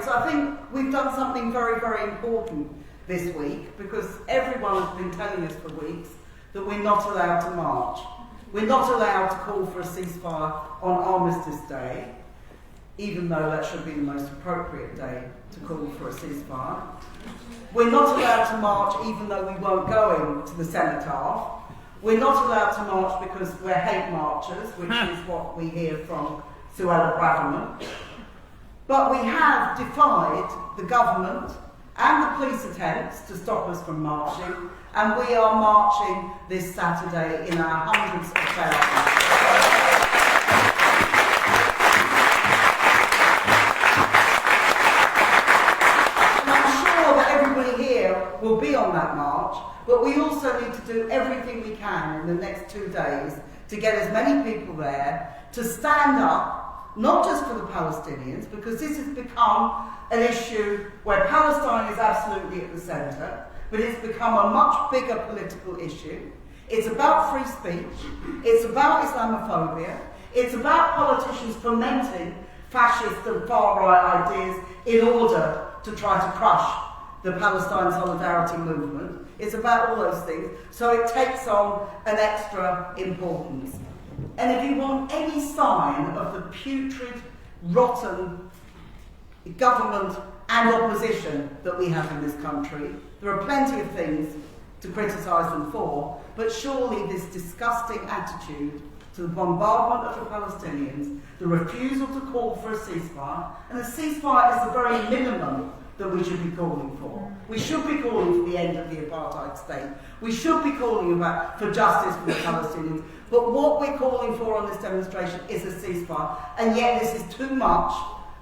colleagues, I think we've done something very, very important this week, because everyone has been telling us for weeks that we're not allowed to march. We're not allowed to call for a ceasefire on Armistice Day, even though that should be the most appropriate day to call for a ceasefire. We're not allowed to march even though we weren't going to the cenotaph. We're not allowed to march because we're hate marchers, which is what we hear from Suella Braverman. But we have defied the government and the police attempts to stop us from marching, and we are marching this Saturday in our hundreds of thousands. Will be on that march, but we also need to do everything we can in the next 2 days to get as many people there to stand up, not just for the Palestinians, because this has become an issue where Palestine is absolutely at the centre, but it's become a much bigger political issue. It's about free speech, it's about Islamophobia, it's about politicians fomenting fascist and far-right ideas in order to try to crush the Palestine Solidarity Movement. It's about all those things, so it takes on an extra importance. And if you want any sign of the putrid, rotten government and opposition that we have in this country, there are plenty of things to criticise them for, but surely this disgusting attitude to the bombardment of the Palestinians, the refusal to call for a ceasefire, and a ceasefire is the very minimum that we should be calling for. We should be calling for the end of the apartheid state. We should be calling for justice for the Palestinians. But what we're calling for on this demonstration is a ceasefire. And yet this is too much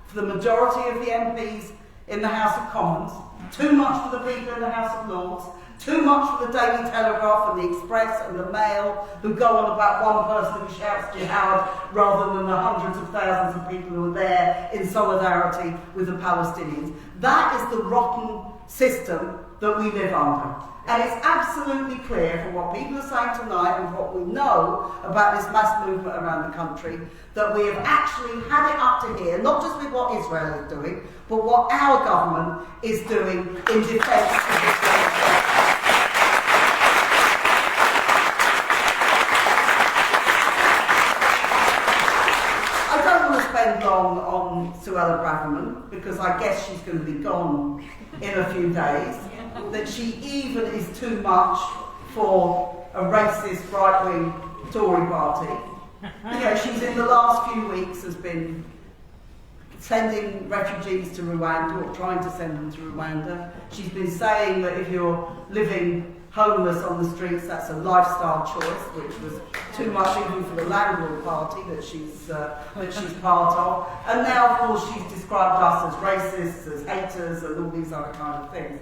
for the majority of the MPs in the House of Commons, too much for the people in the House of Lords, too much for the Daily Telegraph and the Express and the Mail, who go on about one person who shouts jihad rather than the hundreds of thousands of people who are there in solidarity with the Palestinians. That is the rotten system that we live under. And it's absolutely clear from what people are saying tonight and what we know about this mass movement around the country that we have actually had it up to here, not just with what Israel is doing, but what our government is doing in defence of the state. Long on Suella Braverman, because I guess she's going to be gone in a few days, that she even is too much for a racist right-wing Tory party. You know, she's in the last few weeks has been sending refugees to Rwanda, or trying to send them to Rwanda. She's been saying that if you're living homeless on the streets, that's a lifestyle choice, which was too much even for the landlord party that she's part of. And now, of course, she's described us as racists, as haters, and all these other kind of things.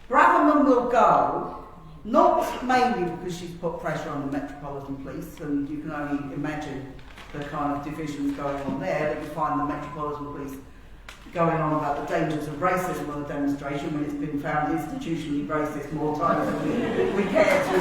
Braverman will go, not mainly because she's put pressure on the Metropolitan Police, and you can only imagine the kind of divisions going on there, that you find the Metropolitan Police going on about the dangers of racism on the demonstration when it's been found institutionally racist more times than we care to.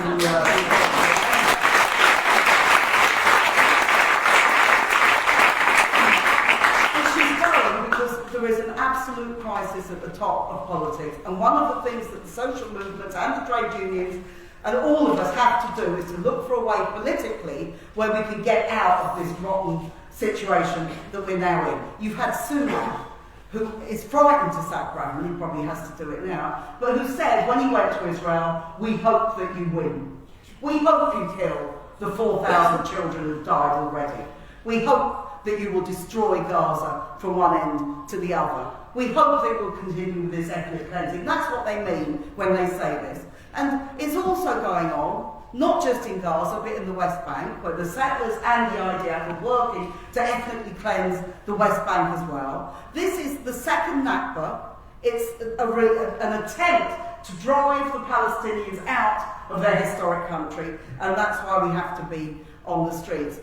But she's going because there is an absolute crisis at the top of politics, and one of the things that the social movements and the trade unions and all of us have to do is to look for a way politically where we can get out of this rotten situation that we're now in. You've had Sunak, who is frightened to sack Braverman, he probably has to do it now, but who said when he went to Israel, we hope that you win. We hope you kill the 4,000 children who've died already. We hope that you will destroy Gaza from one end to the other. We hope that it will continue with this ethnic cleansing. That's what they mean when they say this. And it's also going on, not just in Gaza, but in the West Bank, where the settlers and the IDF are working to ethnically cleanse the West Bank as well. This is the second Nakba. It's an attempt to drive the Palestinians out of their historic country, and that's why we have to be on the streets.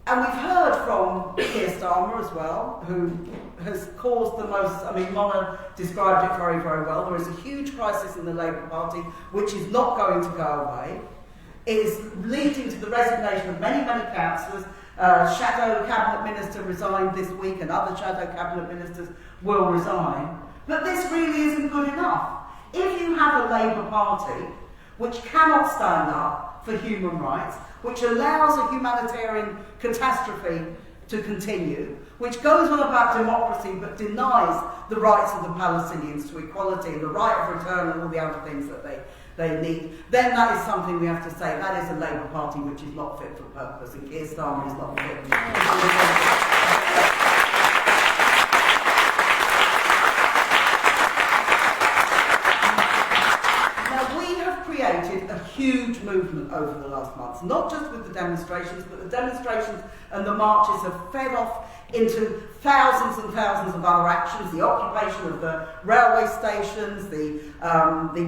And we've heard from Keir Starmer as well, who has caused the most, I mean, Mona described it very, very well. There is a huge crisis in the Labour Party, which is not going to go away. It is leading to the resignation of many, many councillors, shadow cabinet minister resigned this week, and other shadow cabinet ministers will resign. But this really isn't good enough. If you have a Labour Party which cannot stand up for human rights, which allows a humanitarian catastrophe to continue, which goes on about democracy but denies the rights of the Palestinians to equality and the right of return and all the other things that they need, then that is something we have to say. That is a Labour Party which is not fit for purpose, and Keir Starmer is not fit for purpose. Created a huge movement over the last months, not just with the demonstrations, but the demonstrations and the marches have fed off into thousands and thousands of other actions, the occupation of the railway stations, the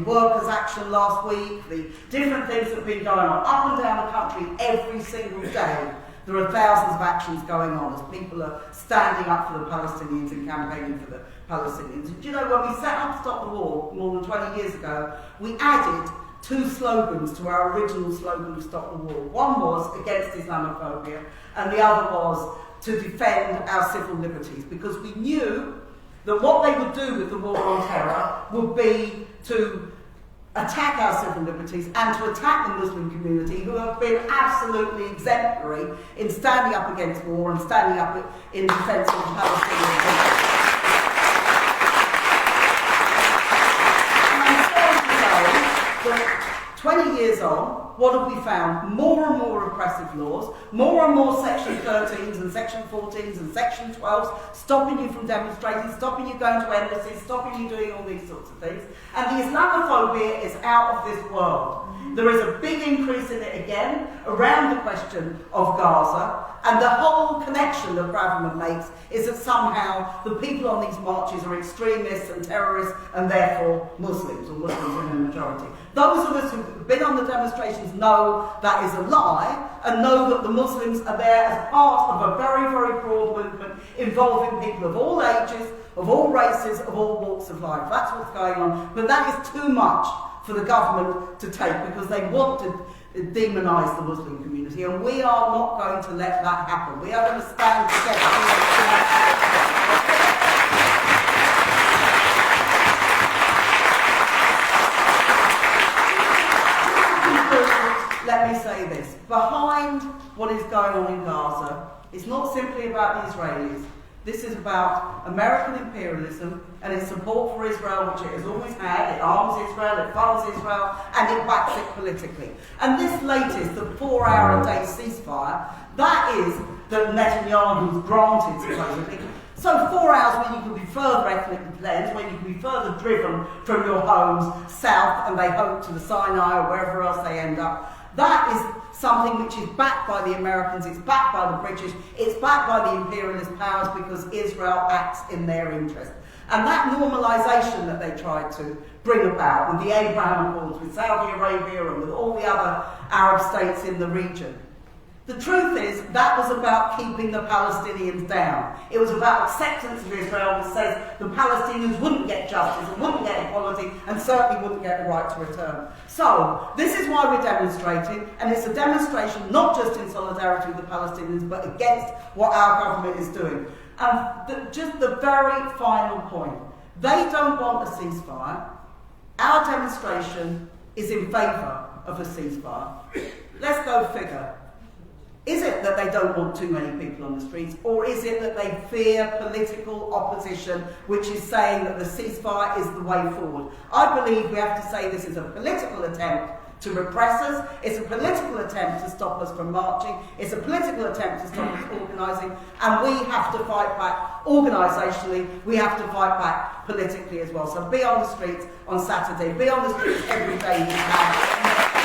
workers' action last week, the different things that have been going on up and down the country every single day. There are thousands of actions going on as people are standing up for the Palestinians and campaigning for the Palestinians. Do you know, when we set up Stop the War more than 20 years ago, we added 2 slogans to our original slogan of Stop the War. One was against Islamophobia, and the other was to defend our civil liberties, because we knew that what they would do with the war on terror would be to attack our civil liberties and to attack the Muslim community, who have been absolutely exemplary in standing up against war and standing up in defence of the Palestinian people. But 20 years on, what have we found? More and more repressive laws, more and more Section 13s and Section 14s and Section 12s, stopping you from demonstrating, stopping you going to embassies, stopping you doing all these sorts of things. And the Islamophobia is out of this world. There is a big increase in it again around the question of Gaza, and the whole connection that Braverman makes is that somehow the people on these marches are extremists and terrorists and therefore Muslims, or Muslims in a majority. Those of us who've been on the demonstrations know that is a lie, and know that the Muslims are there as part of a very, very broad movement involving people of all ages, of all races, of all walks of life. That's what's going on. But that is too much for the government to take, because they want to demonise the Muslim community, and we are not going to let that happen. We are going to stand together. Let me say this. Behind what is going on in Gaza, it's not simply about the Israelis. This is about American imperialism and its support for Israel, which it has always had. It arms Israel, it funds Israel, and it backs it politically. And this latest, the 4-hour-a-day ceasefire, that is that Netanyahu's granted, supposedly. So 4 hours when you can be further ethnically cleansed, when you can be further driven from your homes south, and they hope to the Sinai or wherever else they end up. That is something which is backed by the Americans, it's backed by the British, it's backed by the imperialist powers, because Israel acts in their interest. And that normalisation that they tried to bring about with the Abraham Accords, with Saudi Arabia and with all the other Arab states in the region, the truth is that was about keeping the Palestinians down. It was about acceptance of Israel, which says the Palestinians wouldn't get justice and wouldn't get equality and certainly wouldn't get the right to return. So this is why we're demonstrating, and it's a demonstration not just in solidarity with the Palestinians but against what our government is doing. And just the very final point, they don't want a ceasefire. Our demonstration is in favour of a ceasefire. Let's go figure. Is it that they don't want too many people on the streets, or is it that they fear political opposition, which is saying that the ceasefire is the way forward? I believe we have to say this is a political attempt to repress us, it's a political attempt to stop us from marching, it's a political attempt to stop us organising, and we have to fight back organisationally, we have to fight back politically as well. So be on the streets on Saturday, be on the streets every day you can.